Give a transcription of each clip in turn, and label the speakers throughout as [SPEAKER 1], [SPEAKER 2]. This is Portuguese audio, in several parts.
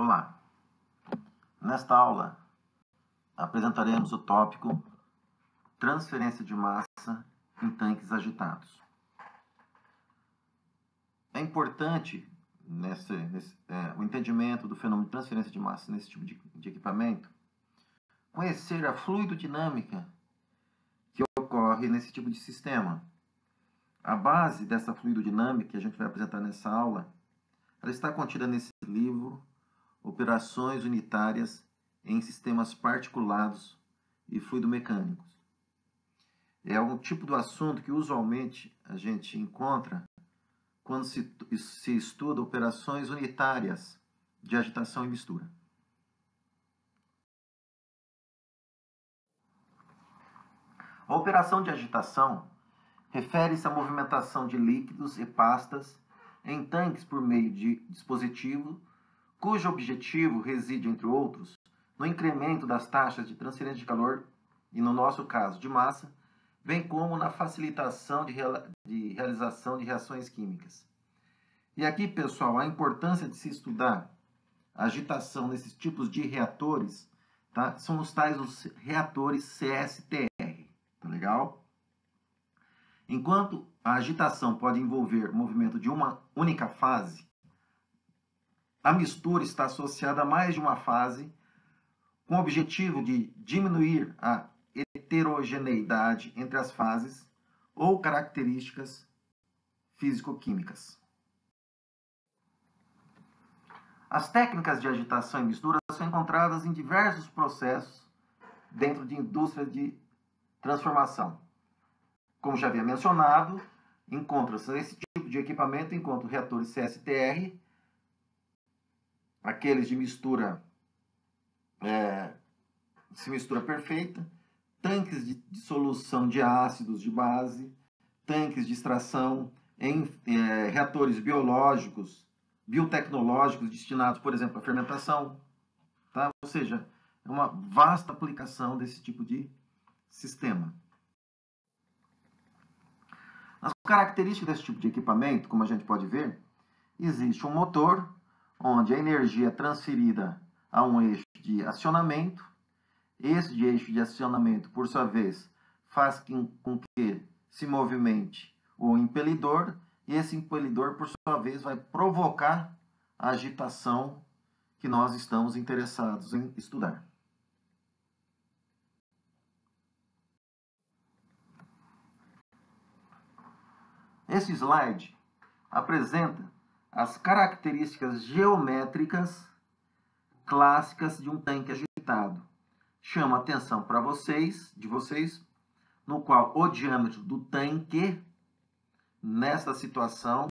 [SPEAKER 1] Olá! Nesta aula, apresentaremos o tópico transferência de massa em tanques agitados. É importante o entendimento do fenômeno de transferência de massa nesse tipo de equipamento, conhecer a fluidodinâmica que ocorre nesse tipo de sistema. A base dessa fluidodinâmica que a gente vai apresentar nessa aula, ela está contida nesse livro, Operações Unitárias em Sistemas Particulados e Fluidomecânicos. É um tipo de assunto que usualmente a gente encontra quando se estuda operações unitárias de agitação e mistura. A operação de agitação refere-se à movimentação de líquidos e pastas em tanques por meio de dispositivo cujo objetivo reside, entre outros, no incremento das taxas de transferência de calor e, no nosso caso, de massa, bem como na facilitação de realização de reações químicas. E aqui, pessoal, a importância de se estudar a agitação nesses tipos de reatores, tá? São os tais os reatores CSTR, tá legal? Enquanto a agitação pode envolver o movimento de uma única fase, a mistura está associada a mais de uma fase, com o objetivo de diminuir a heterogeneidade entre as fases ou características físico-químicas. As técnicas de agitação e mistura são encontradas em diversos processos dentro de indústria de transformação. Como já havia mencionado, encontra-se esse tipo de equipamento, encontra reatores CSTR, aqueles de mistura perfeita, tanques de dissolução de ácidos de base, tanques de extração em reatores biológicos, biotecnológicos destinados, por exemplo, à fermentação. Tá? Ou seja, é uma vasta aplicação desse tipo de sistema. As características desse tipo de equipamento, como a gente pode ver, existe um motor, onde a energia é transferida a um eixo de acionamento. Esse eixo de acionamento, por sua vez, faz com que se movimente o impelidor, e esse impelidor, por sua vez, vai provocar a agitação que nós estamos interessados em estudar. Esse slide apresenta as características geométricas clássicas de um tanque agitado. Chama a atenção para vocês, no qual o diâmetro do tanque, nesta situação,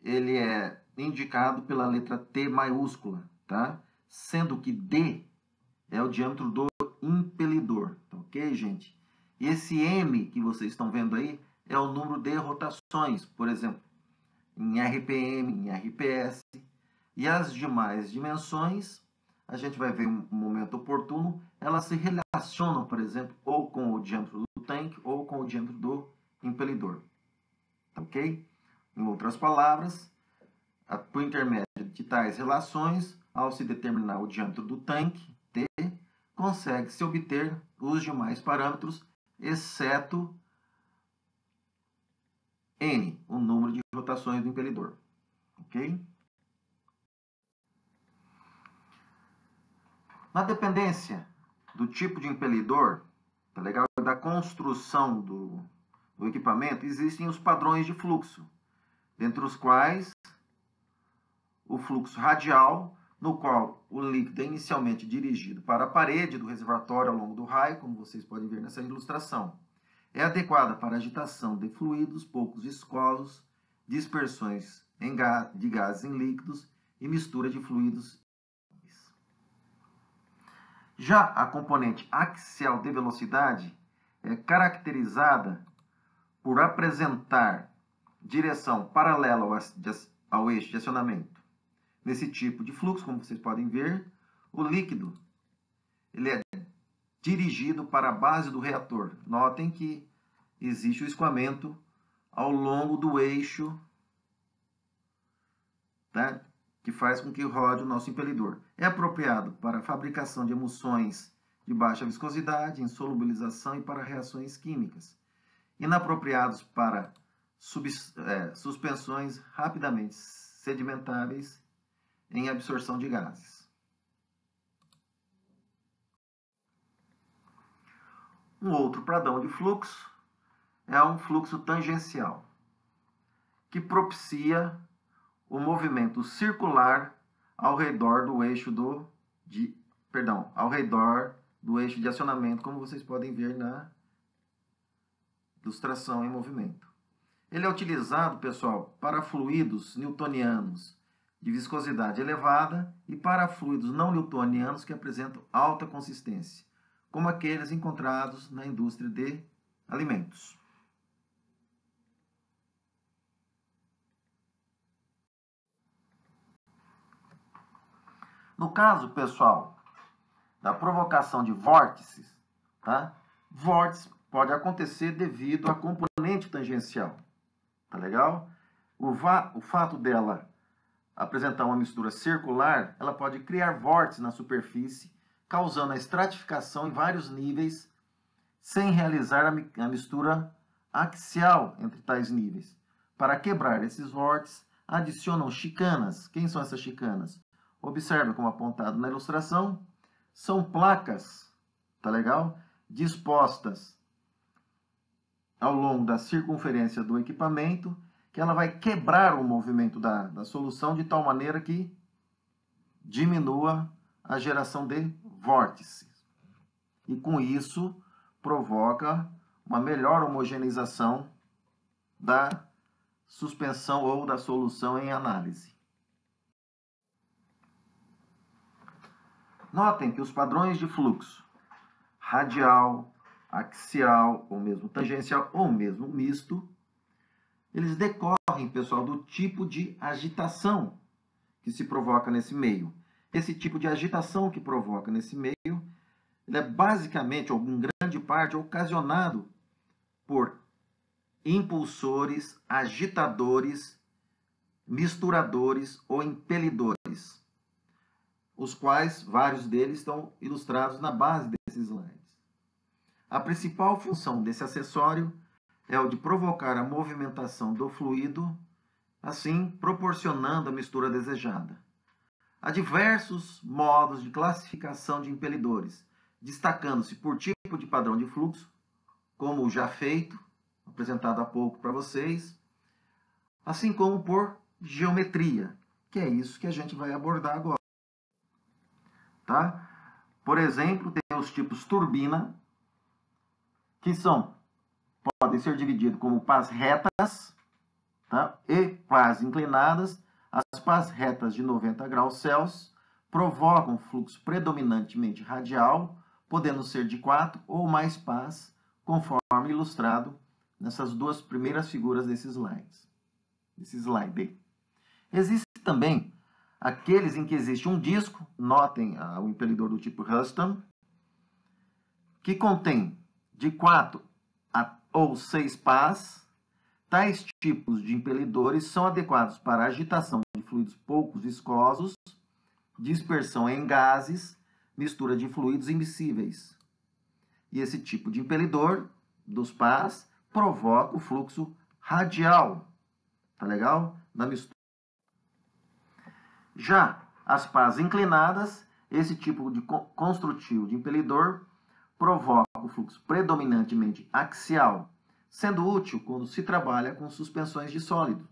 [SPEAKER 1] ele é indicado pela letra T maiúscula, tá? Sendo que D é o diâmetro do impelidor, tá ok, gente? E esse M que vocês estão vendo aí é o número de rotações, por exemplo, em RPM, em RPS, e as demais dimensões, a gente vai ver um momento oportuno, elas se relacionam, por exemplo, ou com o diâmetro do tanque ou com o diâmetro do impelidor. Ok? Em outras palavras, por intermédio de tais relações, ao se determinar o diâmetro do tanque, T, consegue-se obter os demais parâmetros, exceto N, o número de rotações do impelidor. Ok? Na dependência do tipo de impelidor, tá legal? Da construção do equipamento, existem os padrões de fluxo, dentre os quais o fluxo radial, no qual o líquido é inicialmente dirigido para a parede do reservatório ao longo do raio, como vocês podem ver nessa ilustração. É adequada para agitação de fluidos poucos viscosos, dispersões de gases em líquidos e mistura de fluidos. Já a componente axial de velocidade é caracterizada por apresentar direção paralela ao eixo de acionamento. Nesse tipo de fluxo, como vocês podem ver, o líquido ele é dirigido para a base do reator. Notem que existe o escoamento ao longo do eixo, tá? que faz com que rode o nosso impelidor. É apropriado para a fabricação de emulsões de baixa viscosidade, insolubilização e para reações químicas. Inapropriados para suspensões rapidamente sedimentáveis em absorção de gases. Um outro padrão de fluxo é um fluxo tangencial, que propicia o movimento circular ao redor do eixo ao redor do eixo de acionamento, como vocês podem ver na ilustração em movimento. Ele é utilizado, pessoal, para fluidos newtonianos de viscosidade elevada e para fluidos não newtonianos que apresentam alta consistência, como aqueles encontrados na indústria de alimentos. No caso, pessoal, da provocação de vórtices, tá? Vórtice pode acontecer devido à componente tangencial, tá legal? O fato dela apresentar uma mistura circular, ela pode criar vórtices na superfície, causando a estratificação em vários níveis, sem realizar a mistura axial entre tais níveis. Para quebrar esses vórtices, adicionam chicanas. Quem são essas chicanas? Observe como apontado na ilustração, são placas, tá legal? Dispostas ao longo da circunferência do equipamento, que ela vai quebrar o movimento da solução de tal maneira que diminua a geração de vórtices. E com isso, provoca uma melhor homogeneização da suspensão ou da solução em análise. Notem que os padrões de fluxo radial, axial, ou mesmo tangencial, ou mesmo misto, eles decorrem, pessoal, do tipo de agitação que se provoca nesse meio. Esse tipo de agitação que provoca nesse meio, ele é basicamente, ou em grande parte, ocasionado por impulsores, agitadores, misturadores ou impelidores, os quais vários deles estão ilustrados na base desses slides. A principal função desse acessório é o de provocar a movimentação do fluido, assim proporcionando a mistura desejada. Há diversos modos de classificação de impelidores, destacando-se por tipo de padrão de fluxo, como o já feito, apresentado há pouco para vocês, assim como por geometria, que é isso que a gente vai abordar agora. Tá? Por exemplo, tem os tipos turbina, que podem ser divididos como pás retas, tá? E pás inclinadas. As pás retas de 90 graus Celsius provocam fluxo predominantemente radial, podendo ser de 4 ou mais pás, conforme ilustrado nessas duas primeiras figuras desses slides. Esse slide. Existe também aqueles em que existe um disco, notem o impelidor do tipo Ruston, que contém de 4 ou 6 pás. Tais tipos de impelidores são adequados para agitação de fluidos pouco viscosos, dispersão em gases, mistura de fluidos immiscíveis. E esse tipo de impelidor dos pás provoca o fluxo radial, tá legal? Da mistura. Já as pás inclinadas, esse tipo de construtivo de impelidor provoca o fluxo predominantemente axial, sendo útil quando se trabalha com suspensões de sólido.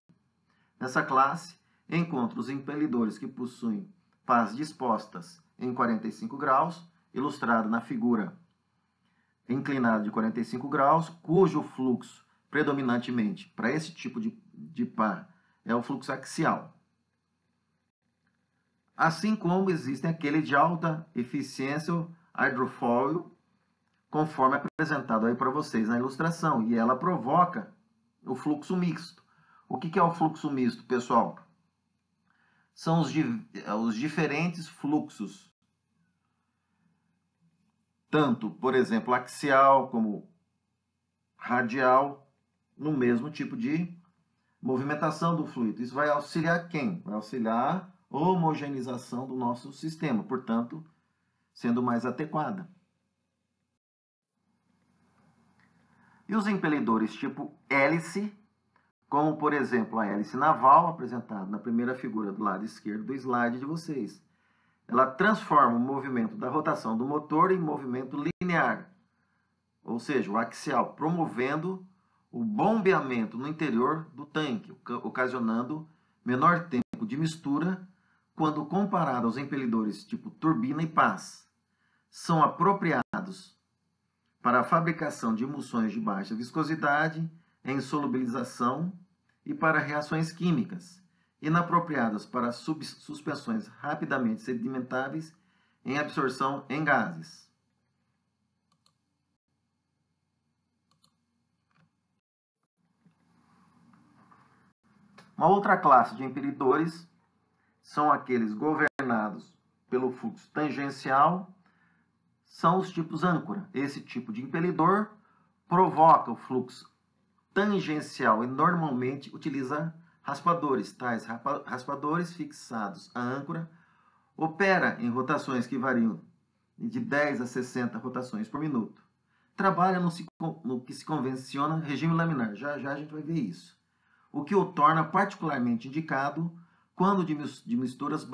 [SPEAKER 1] Nessa classe, encontra os impelidores que possuem pás dispostas em 45 graus, ilustrado na figura inclinada de 45 graus, cujo fluxo predominantemente para esse tipo de pá é o fluxo axial. Assim como existem aquele de alta eficiência hidrofoil, conforme apresentado aí para vocês na ilustração, e ela provoca o fluxo misto. O que é o fluxo misto, pessoal? São os diferentes fluxos, tanto, por exemplo, axial como radial, no mesmo tipo de movimentação do fluido. Isso vai auxiliar quem? Vai auxiliar homogeneização do nosso sistema, portanto, sendo mais adequada. E os impelidores tipo hélice, como, por exemplo, a hélice naval, apresentada na primeira figura do lado esquerdo do slide de vocês. Ela transforma o movimento da rotação do motor em movimento linear, ou seja, o axial, promovendo o bombeamento no interior do tanque, ocasionando menor tempo de mistura quando comparado aos impelidores tipo turbina e pás. São apropriados para a fabricação de emulsões de baixa viscosidade, em solubilização e para reações químicas, inapropriadas para suspensões rapidamente sedimentáveis em absorção em gases. Uma outra classe de impelidores são aqueles governados pelo fluxo tangencial, são os tipos âncora. Esse tipo de impelidor provoca o fluxo tangencial e normalmente utiliza raspadores. Tais raspadores fixados à âncora opera em rotações que variam de 10 a 60 rotações por minuto. Trabalha no que se convenciona regime laminar. Já já a gente vai ver isso. O que o torna particularmente indicado quando de misturas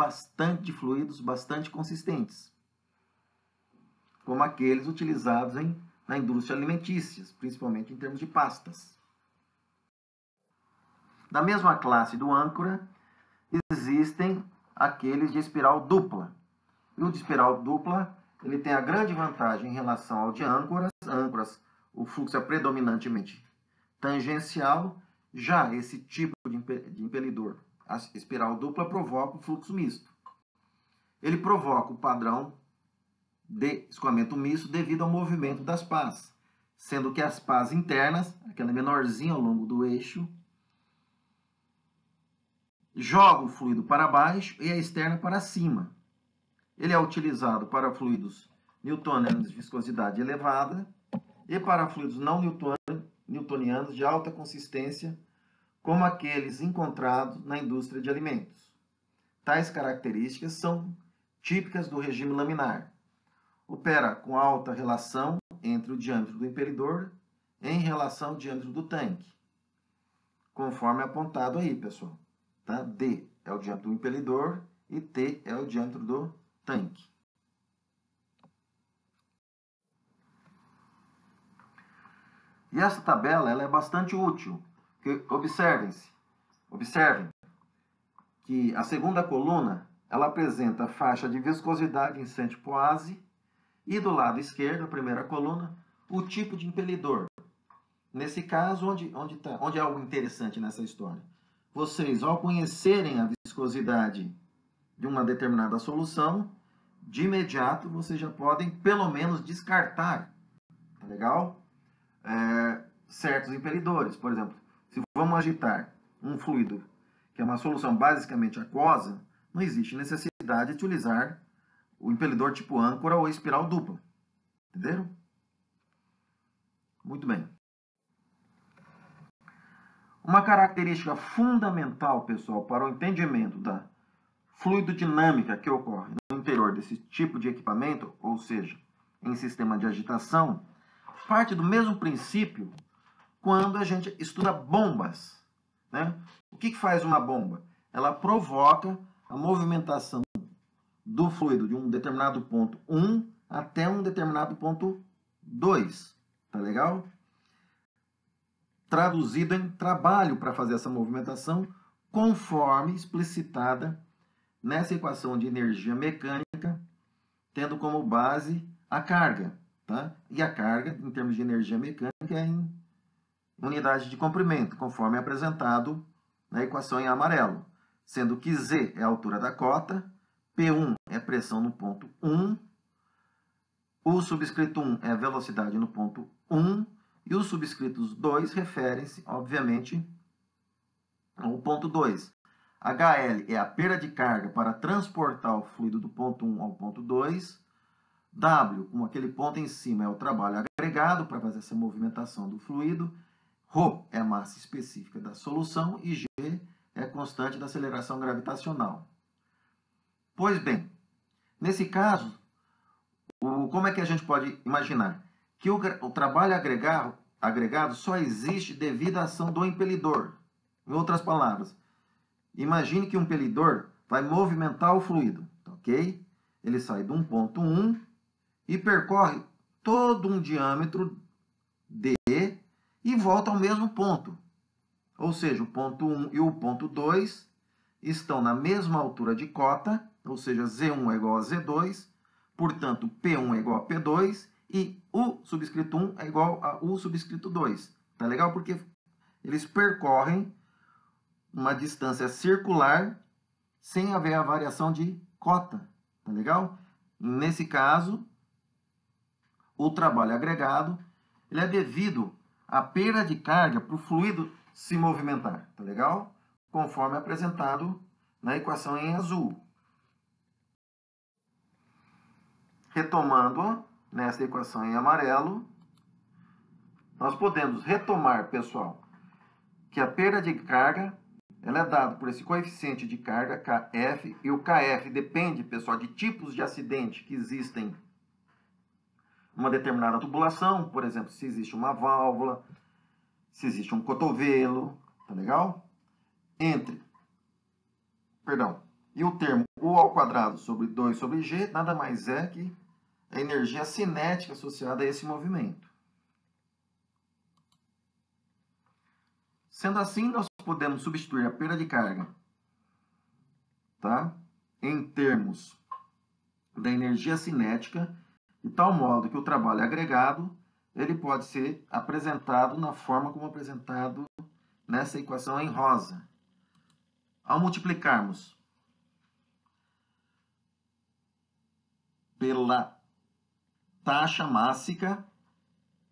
[SPEAKER 1] de fluidos bastante consistentes, como aqueles utilizados na indústria alimentícia, principalmente em termos de pastas. Da mesma classe do âncora, existem aqueles de espiral dupla. E o de espiral dupla, ele tem a grande vantagem em relação ao de âncoras. Âncoras, o fluxo é predominantemente tangencial. Já esse tipo de impelidor, a espiral dupla, provoca o fluxo misto. Ele provoca o padrão de escoamento misto devido ao movimento das pás, sendo que as pás internas, aquela menorzinha ao longo do eixo, joga o fluido para baixo e a externa para cima. Ele é utilizado para fluidos newtonianos de viscosidade elevada e para fluidos não newtonianos de alta consistência, como aqueles encontrados na indústria de alimentos. Tais características são típicas do regime laminar. Opera com alta relação entre o diâmetro do impelidor em relação ao diâmetro do tanque, conforme apontado aí, pessoal. Tá? D é o diâmetro do impelidor e T é o diâmetro do tanque. E essa tabela ela é bastante útil, porque observem que a segunda coluna ela apresenta a faixa de viscosidade em Saint-Poise e do lado esquerdo, a primeira coluna, o tipo de impelidor. Nesse caso, onde é algo interessante nessa história? Vocês, ao conhecerem a viscosidade de uma determinada solução, de imediato vocês já podem, pelo menos, descartar, tá legal? Certos impelidores. Por exemplo, se vamos agitar um fluido que é uma solução basicamente aquosa, não existe necessidade de utilizar o impelidor tipo âncora ou espiral dupla. Entenderam? Muito bem. Uma característica fundamental, pessoal, para o entendimento da fluidodinâmica que ocorre no interior desse tipo de equipamento, ou seja, em sistema de agitação, parte do mesmo princípio quando a gente estuda bombas. Né? O que faz uma bomba? Ela provoca a movimentação do fluido de um determinado ponto 1 até um determinado ponto 2. Tá legal? Traduzido em trabalho para fazer essa movimentação, conforme explicitada nessa equação de energia mecânica, tendo como base a carga. Tá? E a carga, em termos de energia mecânica, é em unidade de comprimento, conforme apresentado na equação em amarelo, sendo que Z é a altura da cota, P1 é pressão no ponto 1, o subscrito 1 é a velocidade no ponto 1, e os subscritos 2 referem-se, obviamente, ao ponto 2. HL é a perda de carga para transportar o fluido do ponto 1 ao ponto 2. W, como aquele ponto em cima, é o trabalho agregado para fazer essa movimentação do fluido. Ρ é a massa específica da solução e G é a constante da aceleração gravitacional. Pois bem, nesse caso, como é que a gente pode imaginar? Que o trabalho agregado só existe devido à ação do impelidor. Em outras palavras, imagine que um impelidor vai movimentar o fluido, ok? Ele sai de um ponto 1 e percorre todo um diâmetro D e volta ao mesmo ponto. Ou seja, o ponto 1 e o ponto 2 estão na mesma altura de cota, ou seja, Z1 é igual a Z2, portanto, P1 é igual a P2 e U subscrito 1 é igual a U subscrito 2. Tá legal? Porque eles percorrem uma distância circular sem haver a variação de cota. Tá legal? Nesse caso, o trabalho agregado ele é devido à perda de carga para o fluido se movimentar. Tá legal? Conforme apresentado na equação em azul. Retomando nesta equação em amarelo, nós podemos retomar, pessoal, que a perda de carga ela é dada por esse coeficiente de carga, KF, e o KF depende, pessoal, de tipos de acidente que existem em uma determinada tubulação, por exemplo, se existe uma válvula, se existe um cotovelo, tá legal? E o termo U ao quadrado sobre 2 sobre G nada mais é que a energia cinética associada a esse movimento. Sendo assim, nós podemos substituir a perda de carga, tá? Em termos da energia cinética, de tal modo que o trabalho agregado ele pode ser apresentado na forma como apresentado nessa equação em rosa. Ao multiplicarmos pela taxa mássica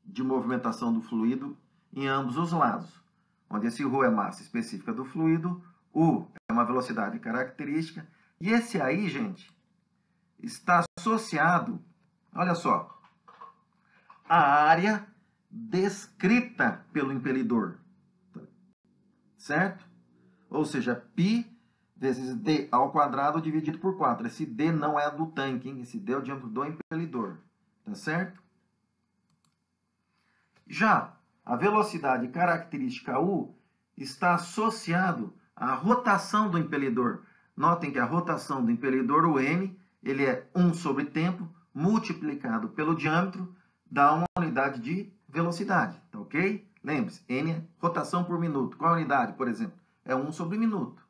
[SPEAKER 1] de movimentação do fluido em ambos os lados, onde esse ρ é massa específica do fluido, U é uma velocidade característica, e esse aí, gente, está associado, olha só, à área descrita pelo impelidor, certo? Ou seja, π vezes d ao quadrado dividido por 4. Esse d não é do tanque, hein? Esse d é o diâmetro do impelidor, tá certo? Já a velocidade característica U está associado à rotação do impelidor. Notem que a rotação do impelidor, o M, ele é 1 sobre tempo multiplicado pelo diâmetro, dá uma unidade de velocidade, tá ok? Lembre-se, N é rotação por minuto. Qual a unidade, por exemplo? É 1 sobre minuto.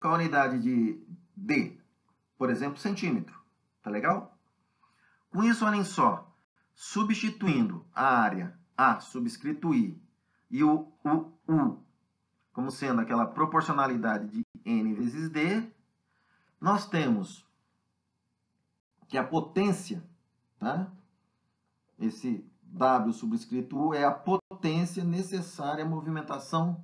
[SPEAKER 1] Qual a unidade de D? Por exemplo, centímetro. Tá legal? Com isso, olhem só. Substituindo a área A subscrito I e o U como sendo aquela proporcionalidade de N vezes D, nós temos que a potência, tá? Esse W subscrito U é a potência necessária à movimentação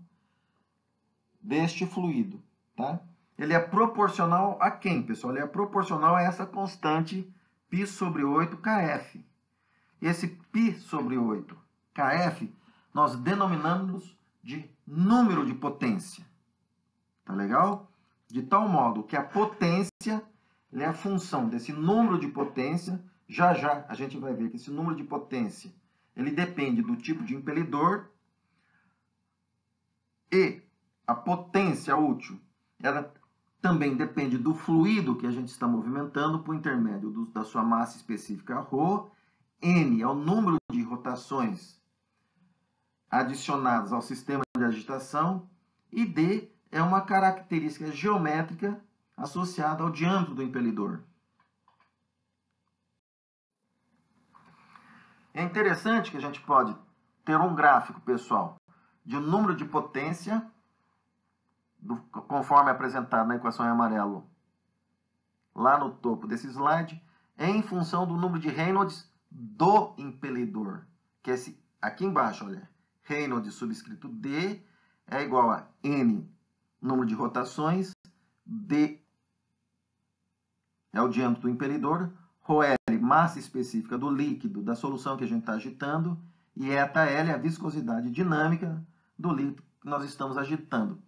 [SPEAKER 1] deste fluido, tá? Ele é proporcional a quem, pessoal? Ele é proporcional a essa constante π sobre 8 kF. Esse π sobre 8 kF, nós denominamos de número de potência. Tá legal? De tal modo que a potência é a função desse número de potência. Já já a gente vai ver que esse número de potência ele depende do tipo de impelidor e a potência útil ela também depende do fluido que a gente está movimentando por intermédio da sua massa específica ρ. N é o número de rotações adicionadas ao sistema de agitação e D é uma característica geométrica associada ao diâmetro do impelidor. É interessante que a gente pode ter um gráfico, pessoal, de um número de potência, conforme apresentado na equação em amarelo, lá no topo desse slide, em função do número de Reynolds do impelidor, que é esse aqui embaixo, olha, Reynolds subscrito D é igual a N, número de rotações, D é o diâmetro do impelidor, ρL, massa específica do líquido, da solução que a gente está agitando, e ∆L é a viscosidade dinâmica do líquido que nós estamos agitando.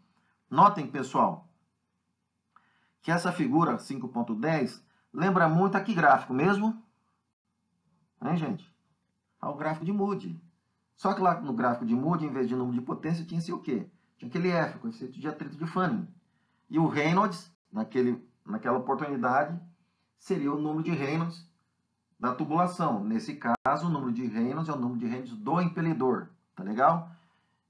[SPEAKER 1] Notem, pessoal, que essa figura 5.10 lembra muito a que gráfico mesmo? Hein, gente? Ao gráfico de Moody. Só que lá no gráfico de Moody, em vez de número de potência, tinha-se o quê? Tinha aquele F, coeficiente de atrito de Fanning. E o Reynolds, naquela oportunidade, seria o número de Reynolds da tubulação. Nesse caso, o número de Reynolds é o número de Reynolds do impelidor. Tá legal?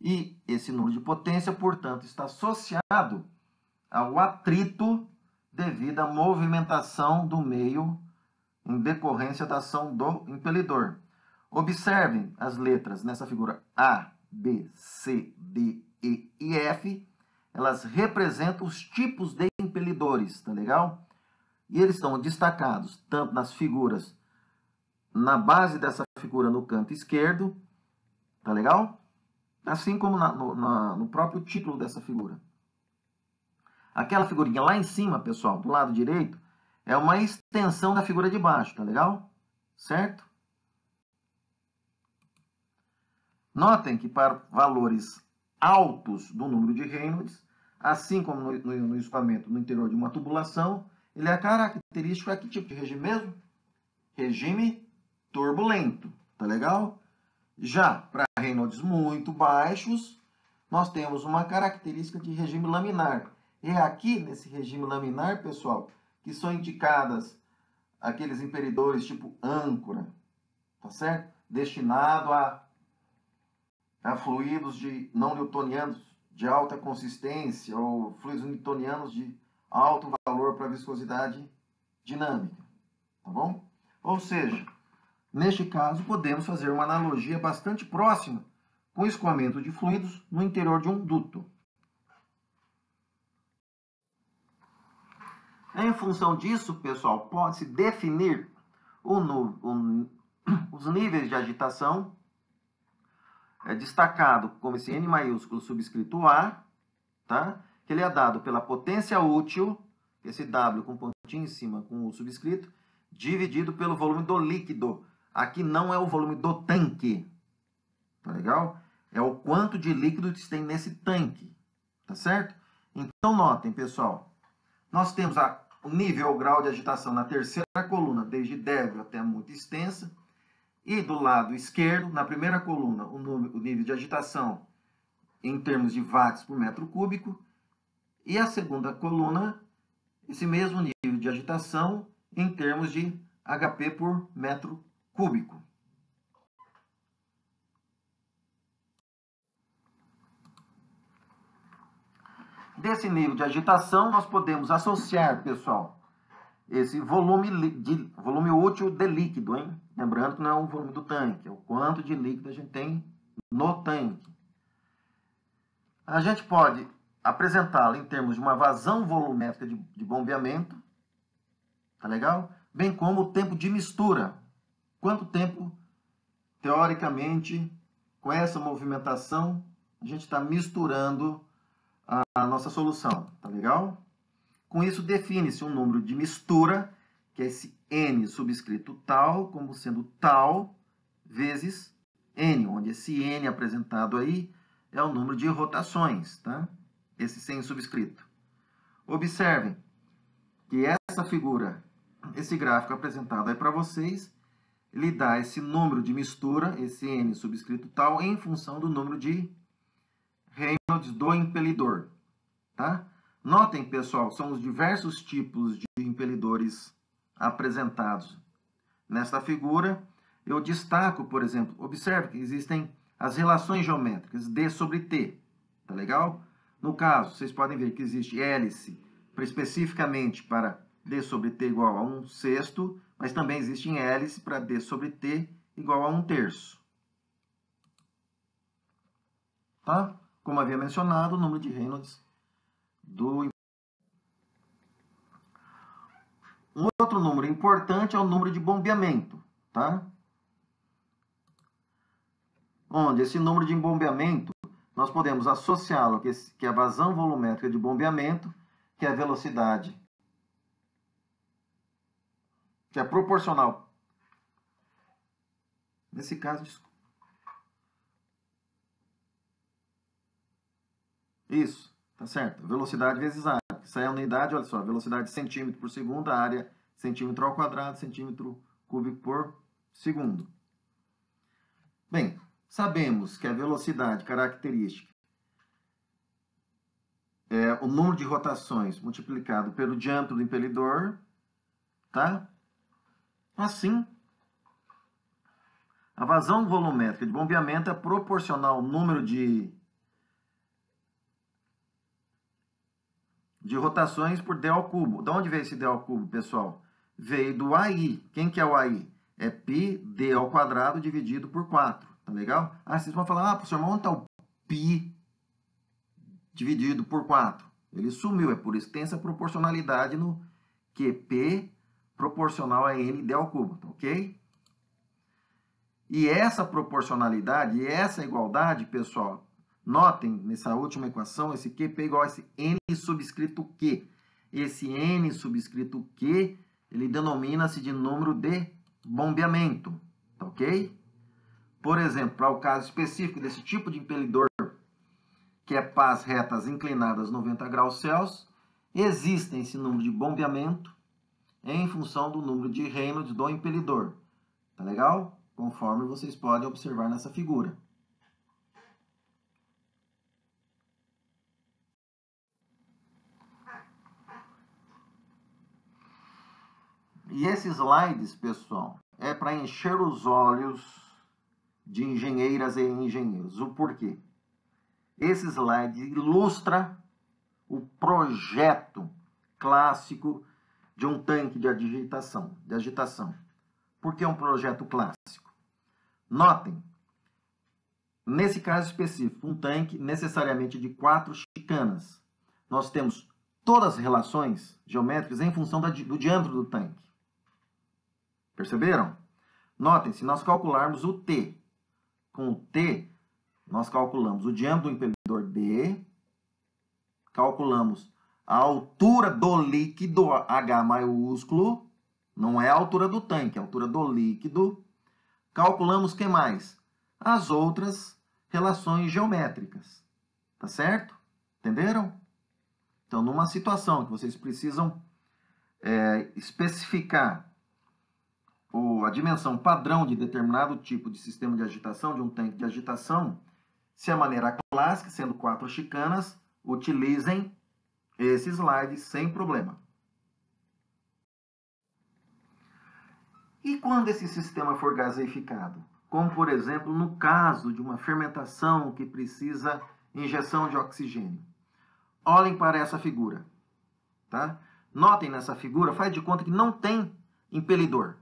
[SPEAKER 1] E esse número de potência, portanto, está associado ao atrito devido à movimentação do meio em decorrência da ação do impelidor. Observem as letras nessa figura A, B, C, D, E e F. Elas representam os tipos de impelidores, tá legal? E eles estão destacados tanto nas figuras, na base dessa figura no canto esquerdo, tá legal? Assim como no próprio título dessa figura. Aquela figurinha lá em cima, pessoal, do lado direito, é uma extensão da figura de baixo, tá legal? Certo? Notem que para valores altos do número de Reynolds, assim como no escoamento no interior de uma tubulação, ele é característico a que tipo de regime mesmo? Regime turbulento, tá legal? Já para Reynolds muito baixos, nós temos uma característica de regime laminar. E é aqui, nesse regime laminar, pessoal, que são indicadas aqueles impelidores tipo âncora, tá certo? Destinado a fluidos não newtonianos de alta consistência ou fluidos newtonianos de alto valor para viscosidade dinâmica, tá bom? Ou seja, neste caso, podemos fazer uma analogia bastante próxima com o escoamento de fluidos no interior de um duto. Em função disso, pessoal, pode-se definir os níveis de agitação, destacado como esse N maiúsculo subscrito A, tá? Que ele é dado pela potência útil, esse W com pontinho em cima com o subscrito, dividido pelo volume do líquido. Aqui não é o volume do tanque, tá legal? É o quanto de líquido que tem nesse tanque, tá certo? Então, notem, pessoal, nós temos o nível ou grau de agitação na terceira coluna, desde débil até muito extensa, e do lado esquerdo, na primeira coluna, o nível de agitação em termos de watts por metro cúbico, e a segunda coluna, esse mesmo nível de agitação em termos de HP por metro cúbico. Desse nível de agitação, nós podemos associar, pessoal, esse volume útil de líquido, hein? Lembrando que não é o volume do tanque, é o quanto de líquido a gente tem no tanque. A gente pode apresentá-lo em termos de uma vazão volumétrica de bombeamento, tá legal? Bem como o tempo de mistura. Quanto tempo, teoricamente, com essa movimentação, a gente está misturando a nossa solução, tá legal? Com isso, define-se um número de mistura, que é esse N subscrito tal, como sendo tal vezes N, onde esse N apresentado aí é o número de rotações, tá? Esse sem subscrito. Observem que essa figura, esse gráfico apresentado aí para vocês, ele dá esse número de mistura, esse N subscrito tal, em função do número de Reynolds do impelidor, tá? Notem, pessoal, são os diversos tipos de impelidores apresentados nesta figura. Eu destaco, por exemplo, observe que existem as relações geométricas D sobre T, tá legal? No caso, vocês podem ver que existe hélice especificamente para D sobre T igual a 1/6, mas também existe hélice para D sobre T igual a 1/3. Tá? Como havia mencionado, o número de Reynolds Um outro número importante é o número de bombeamento, tá? Onde esse número de bombeamento, nós podemos associá-lo, que é a vazão volumétrica de bombeamento, que é a velocidade, que é proporcional. Nesse caso, isso, Tá certo? Velocidade vezes área. Isso aí é a unidade, olha só, velocidade centímetro por segundo, a área centímetro ao quadrado, centímetro cúbico por segundo. Bem, sabemos que a velocidade característica é o número de rotações multiplicado pelo diâmetro do impelidor, tá? Assim, a vazão volumétrica de bombeamento é proporcional ao número de rotações por d ao cubo. De onde veio esse d ao cubo, pessoal? Veio do AI. Quem que é o AI? É π d ao quadrado dividido por 4. Tá legal? Ah, vocês vão falar, professor, mas onde está o π dividido por 4? Ele sumiu, é por isso que tem essa proporcionalidade no QP proporcional a n d ao cubo, tá ok? E essa proporcionalidade e essa igualdade, pessoal, notem nessa última equação, esse QP igual a esse N subscrito Q. Esse N subscrito Q, ele denomina-se de número de bombeamento, tá ok? Por exemplo, para o caso específico desse tipo de impelidor, que é pás retas inclinadas 90 graus Celsius, existem esse número de bombeamento em função do número de Reynolds do impelidor. Tá legal? Conforme vocês podem observar nessa figura. E esses slides, pessoal, é para encher os olhos de engenheiras e engenheiros. O porquê? Esse slide ilustra o projeto clássico de um tanque de agitação. Por que um projeto clássico? Notem, nesse caso específico, um tanque necessariamente de 4 chicanas. Nós temos todas as relações geométricas em função do diâmetro do tanque. Perceberam? Notem, se nós calcularmos o T, com o T, nós calculamos o diâmetro do impelidor D, calculamos a altura do líquido, H maiúsculo, não é a altura do tanque, é a altura do líquido. Calculamos o que mais? As outras relações geométricas. Tá certo? Entenderam? Então, numa situação que vocês precisam especificar a dimensão padrão de determinado tipo de sistema de agitação, de um tanque de agitação, se a maneira clássica, sendo 4 chicanas, utilizem esse slide sem problema. E quando esse sistema for gaseificado? Como, por exemplo, no caso de uma fermentação que precisa injeção de oxigênio. Olhem para essa figura. Tá? Notem nessa figura, faz de conta que não tem impelidor.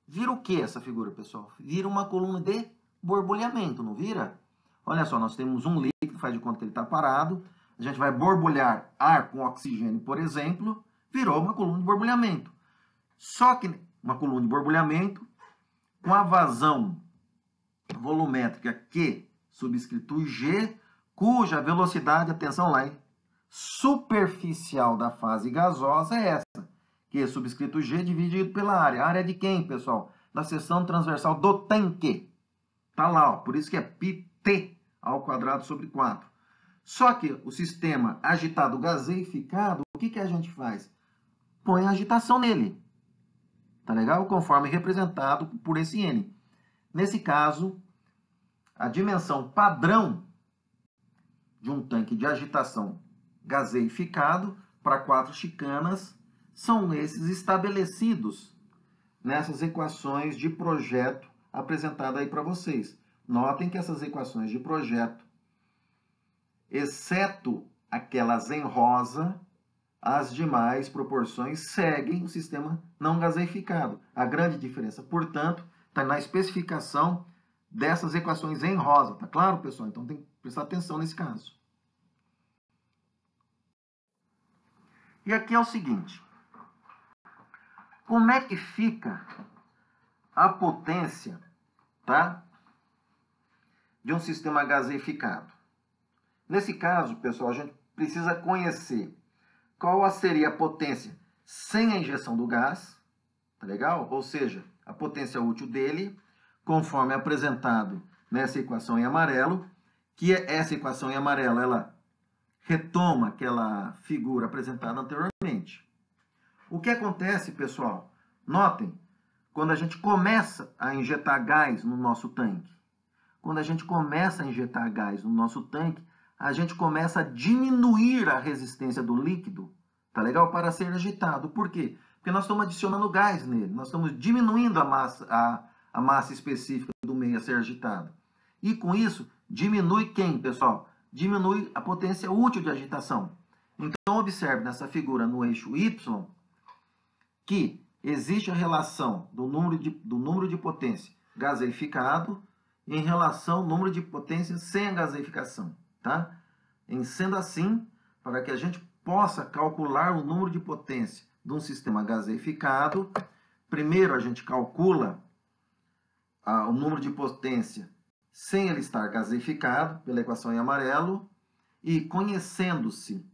[SPEAKER 1] Vira o que essa figura, pessoal? Vira uma coluna de borbulhamento, não vira? Olha só, nós temos um líquido, faz de conta que ele está parado. A gente vai borbulhar ar com oxigênio, por exemplo, virou uma coluna de borbulhamento. Só que uma coluna de borbulhamento com a vazão volumétrica Q subscrito G, cuja velocidade, atenção lá, hein, superficial da fase gasosa é essa. Q subscrito G dividido pela área. A área é de quem, pessoal? Da seção transversal do tanque. Tá lá, ó, por isso que é πt ao quadrado sobre 4. Só que o sistema agitado gaseificado, o que a gente faz? Põe a agitação nele. Tá legal? Conforme representado por esse N. Nesse caso, a dimensão padrão de um tanque de agitação gaseificado para 4 chicanas são esses estabelecidos nessas equações de projeto apresentadas aí para vocês. Notem que essas equações de projeto, exceto aquelas em rosa, as demais proporções seguem o sistema não gaseificado. A grande diferença, portanto, está na especificação dessas equações em rosa. Tá claro, pessoal? Então tem que prestar atenção nesse caso. E aqui é o seguinte. Como é que fica a potência, tá, de um sistema gaseificado? Nesse caso, pessoal, a gente precisa conhecer qual seria a potência sem a injeção do gás, tá legal? Ou seja, a potência útil dele, conforme apresentado nessa equação em amarelo, que essa equação em amarelo, ela retoma aquela figura apresentada anteriormente. O que acontece, pessoal? Notem, quando a gente começa a injetar gás no nosso tanque, quando a gente começa a injetar gás no nosso tanque, a gente começa a diminuir a resistência do líquido, tá legal? Para ser agitado. Por quê? Porque nós estamos adicionando gás nele, nós estamos diminuindo a massa específica do meio a ser agitado. E com isso, diminui quem, pessoal? Diminui a potência útil de agitação. Então, observe nessa figura no eixo Y que existe a relação do número de potência gaseificado em relação ao número de potência sem a gaseificação, tá? Sendo assim, para que a gente possa calcular o número de potência de um sistema gaseificado, primeiro a gente calcula o número de potência sem ele estar gaseificado, pela equação em amarelo, e conhecendo-se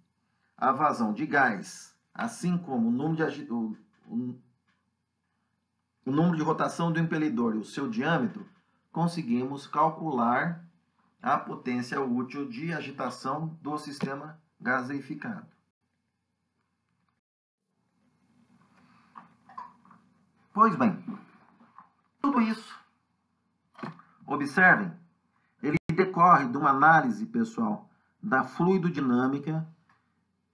[SPEAKER 1] a vazão de gás, assim como o número de rotação do impelidor e o seu diâmetro, conseguimos calcular a potência útil de agitação do sistema gaseificado. Pois bem, tudo isso, observem, ele decorre de uma análise, pessoal, da fluidodinâmica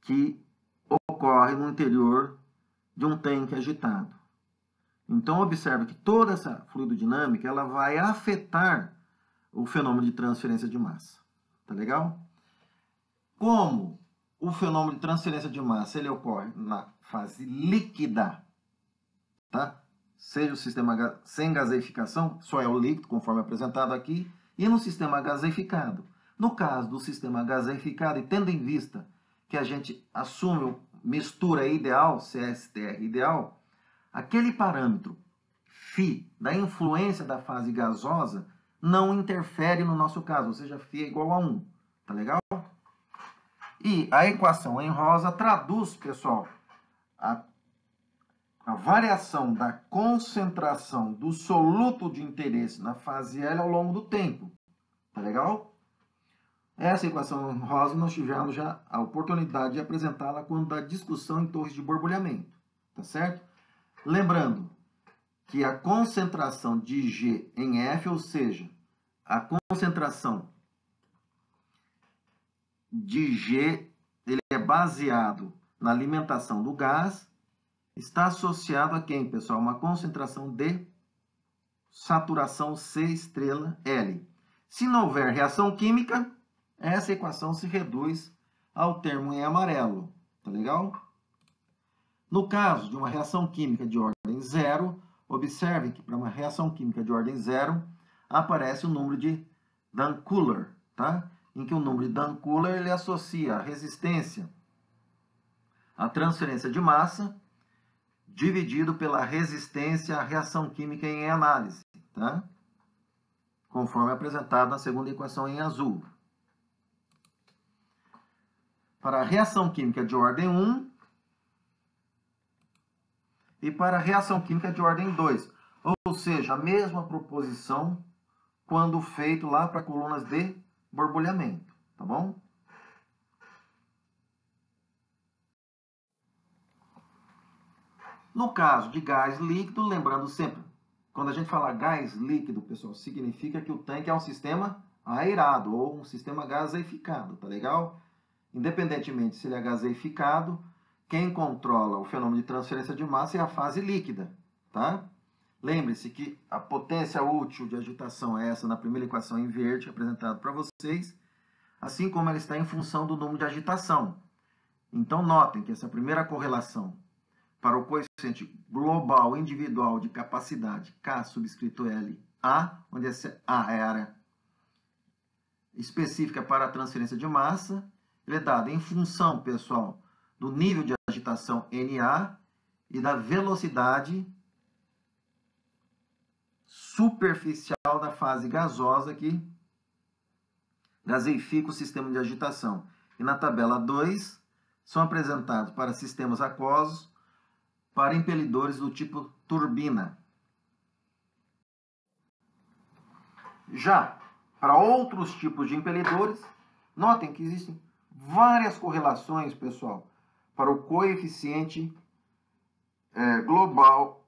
[SPEAKER 1] que ocorre no interior de um tanque agitado. Então, observe que toda essa fluidodinâmica ela vai afetar o fenômeno de transferência de massa. Tá legal? Como o fenômeno de transferência de massa ele ocorre na fase líquida, tá? Seja o sistema sem gaseificação, só é o líquido, conforme apresentado aqui, e no sistema gaseificado. No caso do sistema gaseificado, e tendo em vista que a gente assume mistura ideal, CSTR ideal, aquele parâmetro φ da influência da fase gasosa não interfere no nosso caso, ou seja, φ é igual a 1. Tá legal? E a equação em rosa traduz, pessoal, a variação da concentração do soluto de interesse na fase L ao longo do tempo. Tá legal? Essa equação em rosa nós tivemos já a oportunidade de apresentá-la quando da discussão em torres de borbulhamento. Tá certo? Lembrando que a concentração de G em F, ou seja, a concentração de G, ele é baseado na alimentação do gás, está associado a quem, pessoal? Uma concentração de saturação C estrela L. Se não houver reação química, essa equação se reduz ao termo em amarelo. Tá legal? No caso de uma reação química de ordem zero, observe que para uma reação química de ordem zero, aparece o número de Dunn-Kruger, tá? Em que o número de Dunn-Kruger ele associa a resistência à transferência de massa dividido pela resistência à reação química em análise, tá? Conforme apresentado na segunda equação em azul. Para a reação química de ordem 1 e para a reação química de ordem 2, ou seja, a mesma proposição quando feito lá para colunas de borbulhamento, tá bom? No caso de gás líquido, lembrando sempre, quando a gente fala gás líquido, pessoal, significa que o tanque é um sistema aerado ou um sistema gaseificado, tá legal? Independentemente se ele é gaseificado, quem controla o fenômeno de transferência de massa é a fase líquida, tá? Lembre-se que a potência útil de agitação é essa na primeira equação em verde, apresentada para vocês, assim como ela está em função do número de agitação. Então, notem que essa primeira correlação para o coeficiente global individual de capacidade K subscrito L A, onde essa A é a área específica para a transferência de massa, ele é dado em função, pessoal, do nível de agitação NA e da velocidade superficial da fase gasosa que gaseifica o sistema de agitação. E na tabela 2, são apresentados para sistemas aquosos, para impelidores do tipo turbina. Já para outros tipos de impelidores, notem que existem várias correlações, pessoal, para o coeficiente global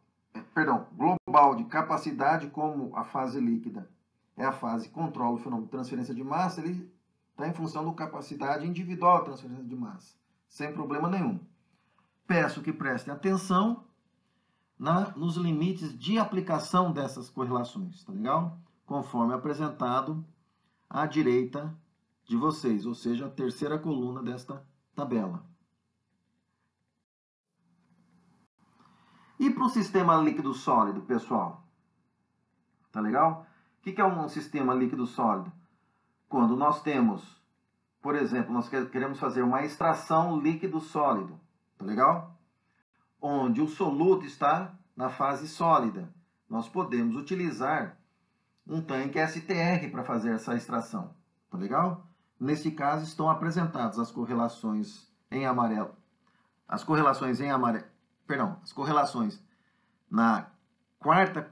[SPEAKER 1] de capacidade, como a fase líquida é a fase que controla o fenômeno de transferência de massa, ele está em função da capacidade individual de transferência de massa, sem problema nenhum. Peço que prestem atenção nos limites de aplicação dessas correlações, tá legal? Conforme apresentado à direita de vocês, ou seja, a terceira coluna desta tabela. E para o sistema líquido sólido, pessoal? Tá legal? O que é um sistema líquido sólido? Quando nós temos, por exemplo, nós queremos fazer uma extração líquido sólido, tá legal? Onde o soluto está na fase sólida. Nós podemos utilizar um tanque STR para fazer essa extração, tá legal? Neste caso estão apresentadas as correlações em amarelo. As correlações na quarta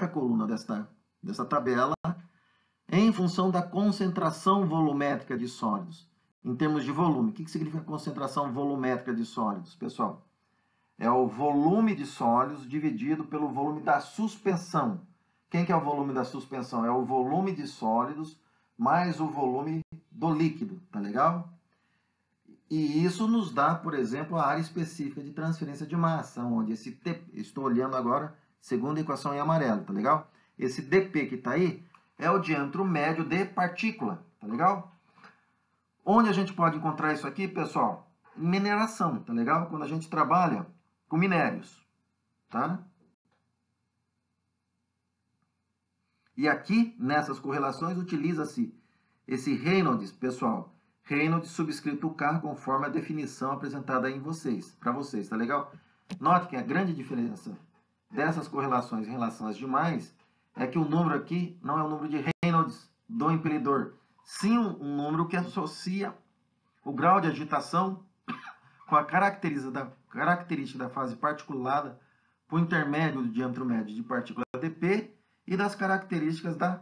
[SPEAKER 1] coluna desta tabela, em função da concentração volumétrica de sólidos. Em termos de volume, o que significa concentração volumétrica de sólidos, pessoal? É o volume de sólidos dividido pelo volume da suspensão. Quem que é o volume da suspensão? É o volume de sólidos mais o volume do líquido, tá legal? E isso nos dá, por exemplo, a área específica de transferência de massa, onde esse T, estou olhando agora, segunda equação em amarelo, tá legal? Esse dp que está aí é o diâmetro médio de partícula, tá legal? Onde a gente pode encontrar isso aqui, pessoal? Em mineração, tá legal? Quando a gente trabalha com minérios, tá? E aqui, nessas correlações, utiliza-se esse Reynolds, pessoal. Reynolds subscrito K, conforme a definição apresentada aí para vocês, tá legal? Note que a grande diferença dessas correlações em relação às demais é que o número aqui não é o número de Reynolds do impelidor, sim um número que associa o grau de agitação com a característica da fase particulada por intermédio do diâmetro médio de partícula dp e das características da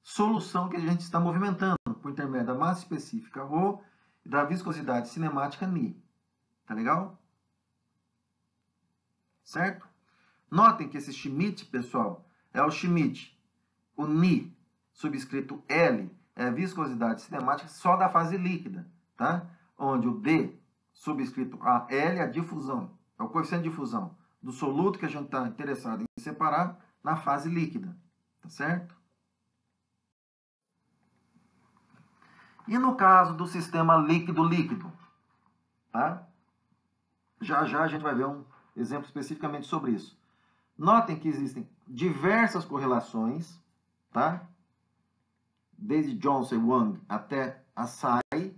[SPEAKER 1] solução que a gente está movimentando, por intermédio da massa específica ρ e da viscosidade cinemática ni. Tá legal? Certo? Notem que esse Schmidt, pessoal, é o Schmidt. O ni, subscrito L, é a viscosidade cinemática só da fase líquida, tá? Onde o D, subscrito a L, é a difusão, é o coeficiente de difusão do soluto que a gente está interessado em separar na fase líquida, tá certo? E no caso do sistema líquido-líquido, tá? Já a gente vai ver um exemplo especificamente sobre isso. Notem que existem diversas correlações, tá? Desde Johnson e Wang até Assay,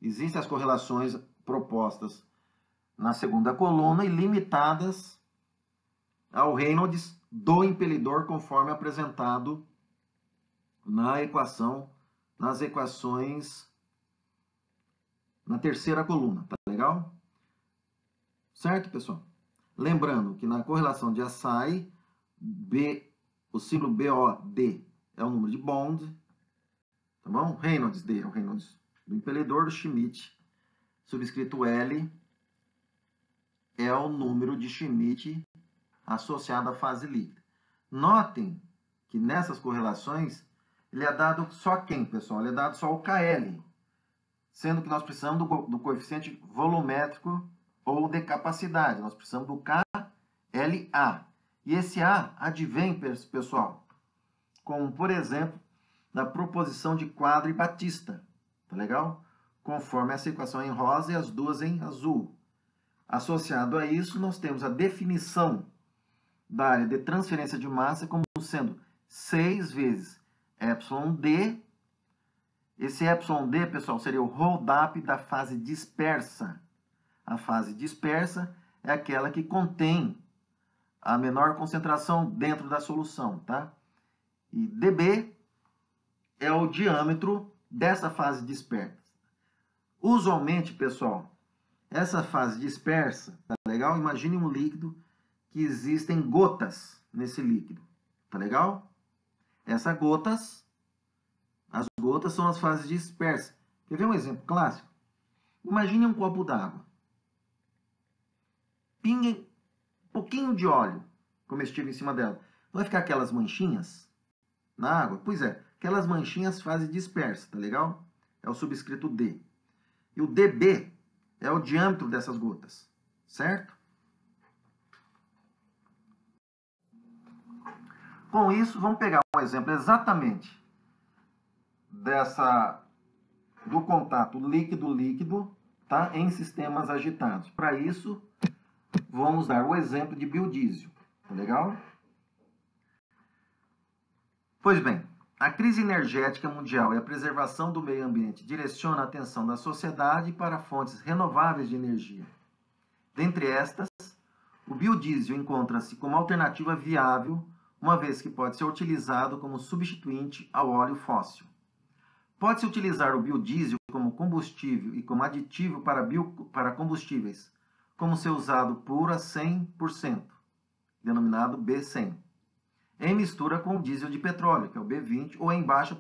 [SPEAKER 1] existem as correlações propostas na segunda coluna e limitadas ao Reynolds do impelidor, conforme apresentado nas equações na terceira coluna, tá legal? Certo, pessoal? Lembrando que na correlação de Assay, o símbolo BOD é o número de Bond, tá bom? Reynolds D é o Reynolds do impelidor, do Schmidt, subscrito L, é o número de Schmidt associado à fase líquida. Notem que nessas correlações, ele é dado só quem, pessoal? Ele é dado só o KL, sendo que nós precisamos do coeficiente volumétrico ou de capacidade. Nós precisamos do KLA. E esse A advém, pessoal, como, por exemplo, da proposição de Quadra e Batista. Tá legal? Conforme essa equação em rosa e as duas em azul. Associado a isso, nós temos a definição da área de transferência de massa como sendo 6 vezes εd. Esse εd, pessoal, seria o hold-up da fase dispersa. A fase dispersa é aquela que contém a menor concentração dentro da solução, tá? E dB é o diâmetro dessa fase dispersa. Usualmente, pessoal, essa fase dispersa, tá legal? Imagine um líquido que existem gotas nesse líquido, tá legal? As gotas são as fases dispersas, Quer ver um exemplo clássico? Imagine um copo d'água. Pingue um pouquinho de óleo comestível em cima dela. Vai ficar aquelas manchinhas na água? Pois é, aquelas manchinhas fase dispersa, tá legal? É o subscrito D. E o dB é o diâmetro dessas gotas, certo? Com isso, vamos pegar um exemplo exatamente do contato líquido-líquido, tá? Em sistemas agitados. Para isso, vamos dar o exemplo de biodiesel, tá legal? Pois bem, a crise energética mundial e a preservação do meio ambiente direciona a atenção da sociedade para fontes renováveis de energia. Dentre estas, o biodiesel encontra-se como alternativa viável, uma vez que pode ser utilizado como substituinte ao óleo fóssil. Pode-se utilizar o biodiesel como combustível e como aditivo para combustíveis, como ser usado puro a 100%, denominado B100, em mistura com o diesel de petróleo, que é o B20, ou em baixa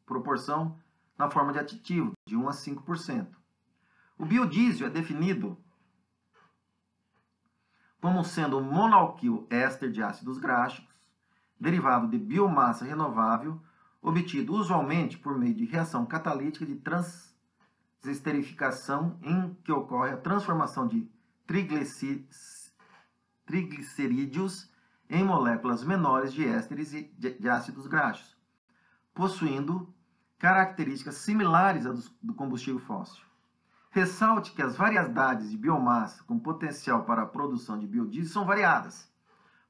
[SPEAKER 1] proporção na forma de aditivo, de 1 a 5%. O biodiesel é definido como sendo um monoalquil éster de ácidos graxos, derivado de biomassa renovável, obtido usualmente por meio de reação catalítica de transesterificação, em que ocorre a transformação de triglicerídeos em moléculas menores de ésteres e de ácidos graxos, possuindo características similares às do combustível fóssil. Ressalte que as variedades de biomassa com potencial para a produção de biodiesel são variadas.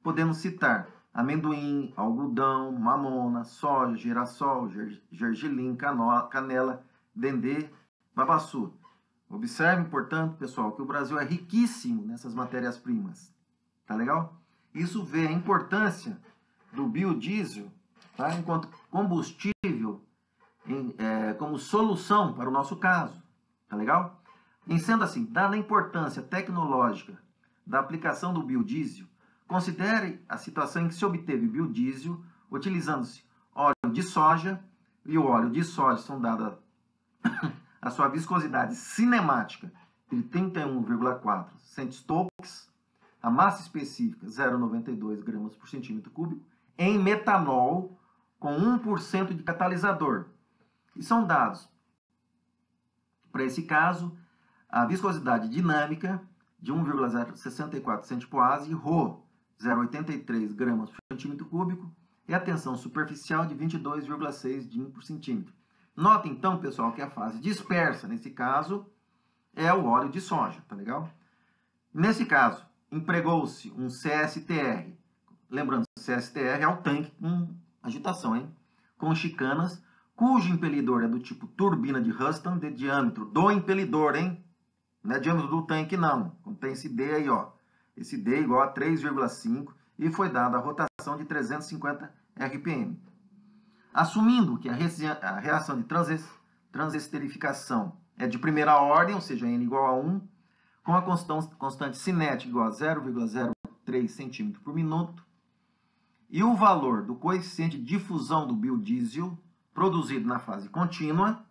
[SPEAKER 1] Podemos citar amendoim, algodão, mamona, soja, girassol, gergelim, canela, dendê, babaçu. Observe, portanto, pessoal, que o Brasil é riquíssimo nessas matérias-primas. Tá legal? Isso vê a importância do biodiesel, tá? Enquanto combustível, como solução para o nosso caso. Tá legal? Em sendo assim, dada a importância tecnológica da aplicação do biodiesel, considere a situação em que se obteve biodiesel utilizando-se óleo de soja, e o óleo de soja são dadas a sua viscosidade cinemática de 31,4 centistokes, a massa específica 0,92 gramas por centímetro cúbico, em metanol com 1% de catalisador. E são dados, para esse caso, a viscosidade dinâmica de 1,064 centipoase e ρ 0,83 gramas por centímetro cúbico e a tensão superficial de 22,6 din por centímetro. Nota então, pessoal, que a fase dispersa, nesse caso, é o óleo de soja, tá legal? Nesse caso, empregou-se um CSTR. Lembrando, CSTR é o tanque com agitação, hein? Com chicanas, cujo impelidor é do tipo turbina de Huston, de diâmetro do impelidor, hein? Não é diâmetro do tanque, não. Tem esse D aí, ó. Esse D é igual a 3,5 e foi dada a rotação de 350 RPM. Assumindo que a reação de transesterificação é de primeira ordem, ou seja, N igual a 1, com a constante cinética igual a 0,03 centímetro por minuto, e o valor do coeficiente de difusão do biodiesel produzido na fase contínua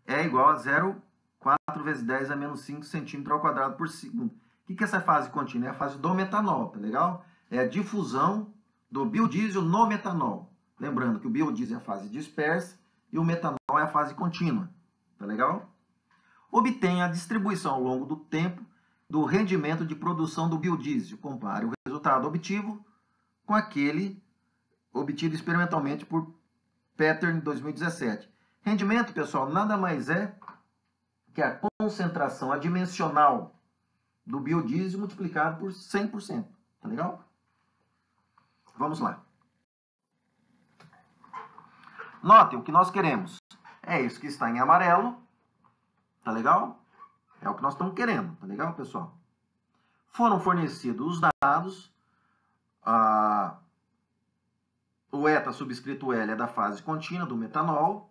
[SPEAKER 1] é igual a 0,4 vezes 10 a menos 5 centímetros ao quadrado por segundo. O que é essa fase contínua? É a fase do metanol, tá legal? É a difusão do biodiesel no metanol. Lembrando que o biodiesel é a fase dispersa e o metanol é a fase contínua, tá legal? Obtém a distribuição ao longo do tempo do rendimento de produção do biodiesel. Compare o resultado obtido com aquele obtido experimentalmente por Pattern em 2017. Rendimento, pessoal, nada mais é que a concentração adimensional do biodiesel multiplicado por 100%. Tá legal? Vamos lá. Notem, o que nós queremos é isso que está em amarelo. Tá legal? É o que nós estamos querendo. Tá legal, pessoal? Foram fornecidos os dados. O eta subscrito L é da fase contínua do metanol.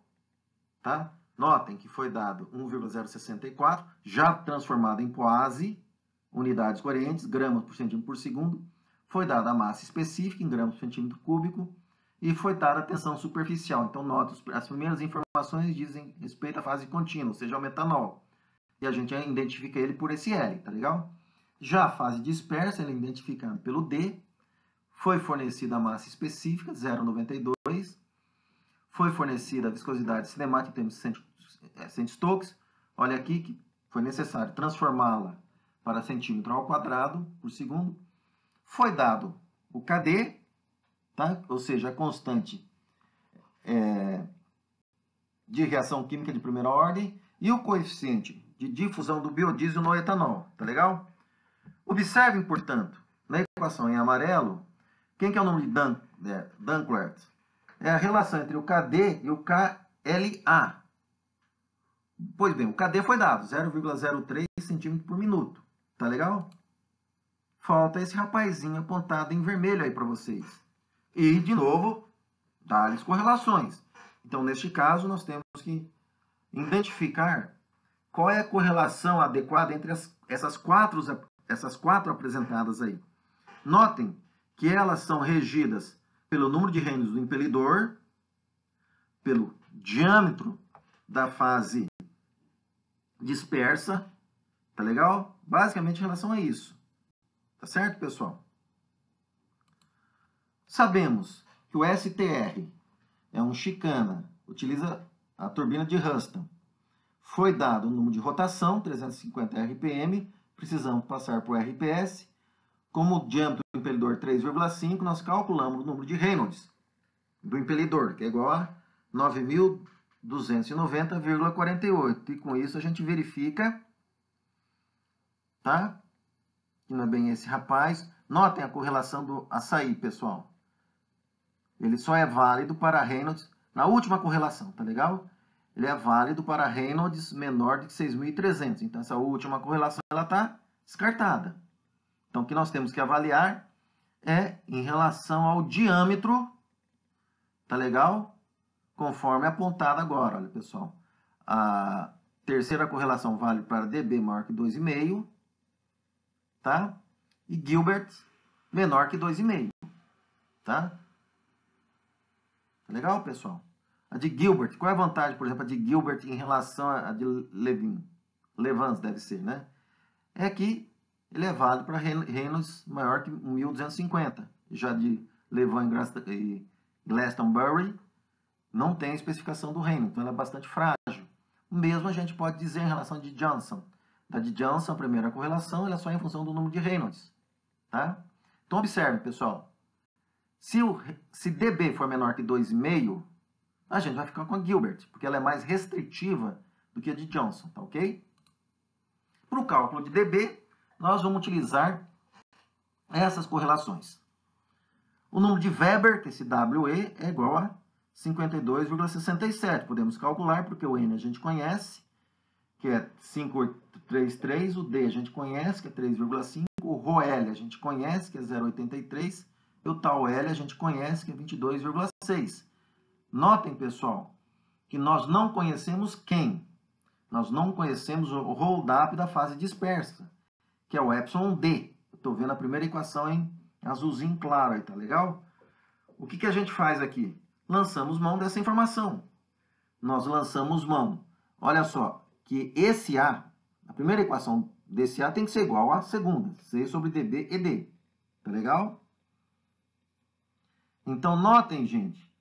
[SPEAKER 1] Tá? Notem que foi dado 1,064, já transformado em poase, unidades coerentes, gramas por centímetro por segundo. Foi dada a massa específica em gramas por centímetro cúbico e foi dada a tensão superficial. Então, note as primeiras informações correlações dizem respeito à fase contínua, ou seja, ao metanol. E a gente identifica ele por esse L, tá legal? Já a fase dispersa, ela é identificada pelo D. Foi fornecida a massa específica, 0,92. Foi fornecida a viscosidade cinemática em termos de cento-Stokes. Olha aqui que foi necessário transformá-la para centímetro ao quadrado por segundo. Foi dado o KD, tá? Ou seja, a constante de reação química de primeira ordem, e o coeficiente de difusão do biodiesel no etanol, tá legal? Observem, portanto, na equação em amarelo, quem que é o número de Dunklert? É a relação entre o KD e o KLA. Pois bem, o KD foi dado, 0,03 centímetro por minuto, tá legal? Falta esse rapazinho apontado em vermelho aí para vocês. E, de novo, dá-lhes correlações. Então, neste caso, nós temos que identificar qual é a correlação adequada entre essas quatro apresentadas aí. Notem que elas são regidas pelo número de Reynolds do impelidor, pelo diâmetro da fase dispersa, tá legal? Basicamente em relação a isso. Tá certo, pessoal? Sabemos que o STR é um chicana, utiliza a turbina de Huston. Foi dado o número de rotação, 350 RPM, precisamos passar por RPS. Como o diâmetro do impelidor 3,5, nós calculamos o número de Reynolds do impelidor, que é igual a 9.290,48. E com isso a gente verifica, tá? Que não é bem esse rapaz. Notem a correlação do açaí, pessoal. Ele só é válido para Reynolds na última correlação, tá legal? Ele é válido para Reynolds menor de 6.300. Então, essa última correlação ela está descartada. Então, o que nós temos que avaliar é em relação ao diâmetro, tá legal? Conforme apontado agora, olha, pessoal. A terceira correlação vale para dB maior que 2,5, tá? E Gilbert menor que 2,5, tá? Tá legal, pessoal? A de Gilbert, qual é a vantagem, por exemplo, a de Gilbert em relação à de Levans, deve ser, né? É que ele é válido para Reynolds maior que 1.250. Já de Levin e Glastonbury, não tem a especificação do Reynolds, então ela é bastante frágil. O mesmo a gente pode dizer em relação a de Johnson. Da de Johnson, a primeira correlação, ela é só em função do número de Reynolds. Tá? Então, observe, pessoal. Se dB for menor que 2,5, a gente vai ficar com a Gilbert, porque ela é mais restritiva do que a de Johnson, tá ok? Para o cálculo de dB, nós vamos utilizar essas correlações. O número de Weber, que esse WE, é igual a 52,67. Podemos calcular, porque o N a gente conhece, que é 5,833. O D a gente conhece, que é 3,5. O ρL a gente conhece, que é 0,83. E o tau L a gente conhece, que é 22,6. Notem, pessoal, que nós não conhecemos quem? Nós não conhecemos o hold-up da fase dispersa, que é o epsilon D. Estou vendo a primeira equação em azulzinho claro aí, tá legal? O que a gente faz aqui? Lançamos mão dessa informação. Nós lançamos mão. Olha só, que esse A, a primeira equação desse A tem que ser igual à segunda, C sobre dB e D. Tá legal? Então, notem, gente,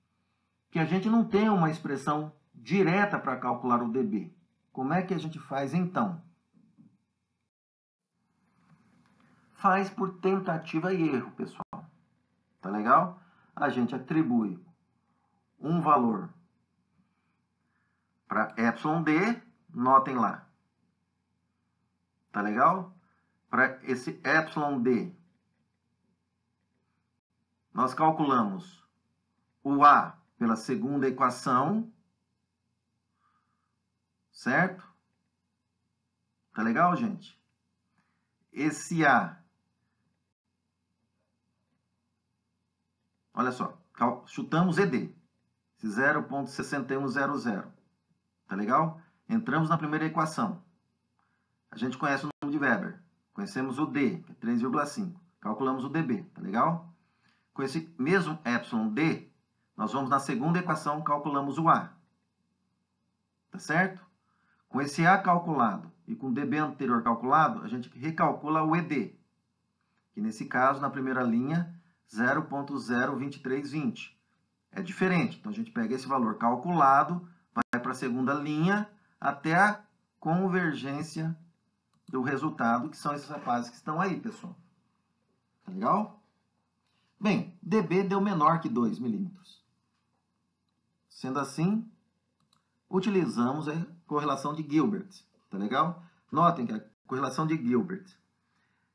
[SPEAKER 1] que a gente não tem uma expressão direta para calcular o dB. Como é que a gente faz, então? Faz por tentativa e erro, pessoal. Tá legal? A gente atribui um valor para epsilon D, notem lá. Tá legal? Para esse epsilon D, nós calculamos o A pela segunda equação, certo? Tá legal, gente? Esse A, olha só, chutamos ED, esse 0,6100, tá legal? Entramos na primeira equação. A gente conhece o número de Weber, conhecemos o D, que é 3,5, calculamos o dB, tá legal? Com esse mesmo epsilon D, nós vamos na segunda equação, calculamos o A. tá certo? Com esse A calculado e com o DB anterior calculado, a gente recalcula o ED, que nesse caso, na primeira linha, 0,02320. É diferente, então a gente pega esse valor calculado, vai para a segunda linha, até a convergência do resultado, que são esses rapazes que estão aí, pessoal. Tá legal? Bem, dB deu menor que 2 milímetros. Sendo assim, utilizamos a correlação de Gilbert. Tá legal? Notem que a correlação de Gilbert,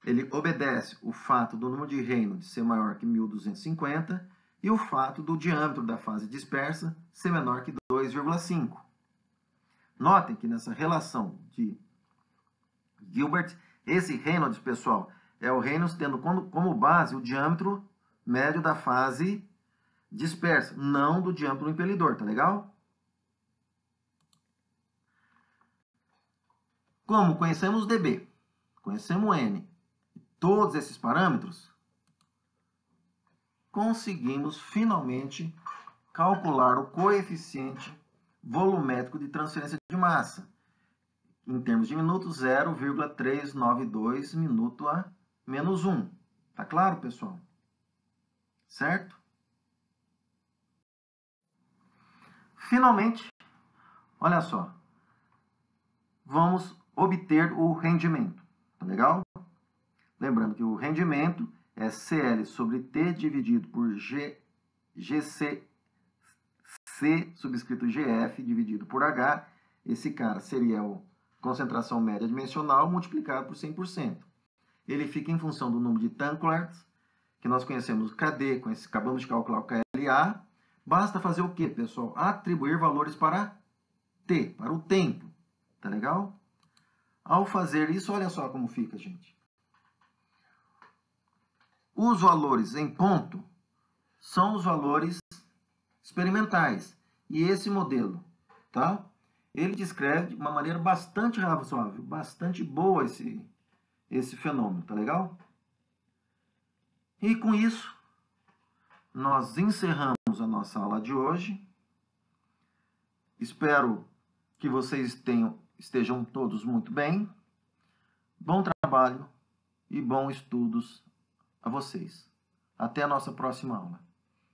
[SPEAKER 1] ele obedece o fato do número de Reynolds ser maior que 1250 e o fato do diâmetro da fase dispersa ser menor que 2,5. Notem que nessa relação de Gilbert, esse Reynolds, pessoal, é o Reynolds tendo como base o diâmetro médio da fase dispersa, não do diâmetro do impelidor, tá legal? Como conhecemos dB, conhecemos N, todos esses parâmetros, conseguimos finalmente calcular o coeficiente volumétrico de transferência de massa. Em termos de minutos, 0,392 minuto a menos 1. Tá claro, pessoal? Certo? Finalmente, olha só, vamos obter o rendimento. Tá legal? Lembrando que o rendimento é CL sobre T dividido por GC, C subscrito GF dividido por H. Esse cara seria a concentração média dimensional multiplicado por 100%. Ele fica em função do número de Tanklards, que nós conhecemos KD, acabamos de calcular o KLA. Basta fazer o quê, pessoal? Atribuir valores para T, para o tempo. Tá legal? Ao fazer isso, olha só como fica, gente. Os valores em ponto são os valores experimentais. E esse modelo, tá? Ele descreve de uma maneira bastante razoável, bastante boa esse fenômeno, tá legal? E com isso, nós encerramos a nossa aula de hoje. Espero que vocês estejam todos muito bem. Bom trabalho e bons estudos a vocês. Até a nossa próxima aula.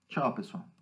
[SPEAKER 1] Tchau, pessoal.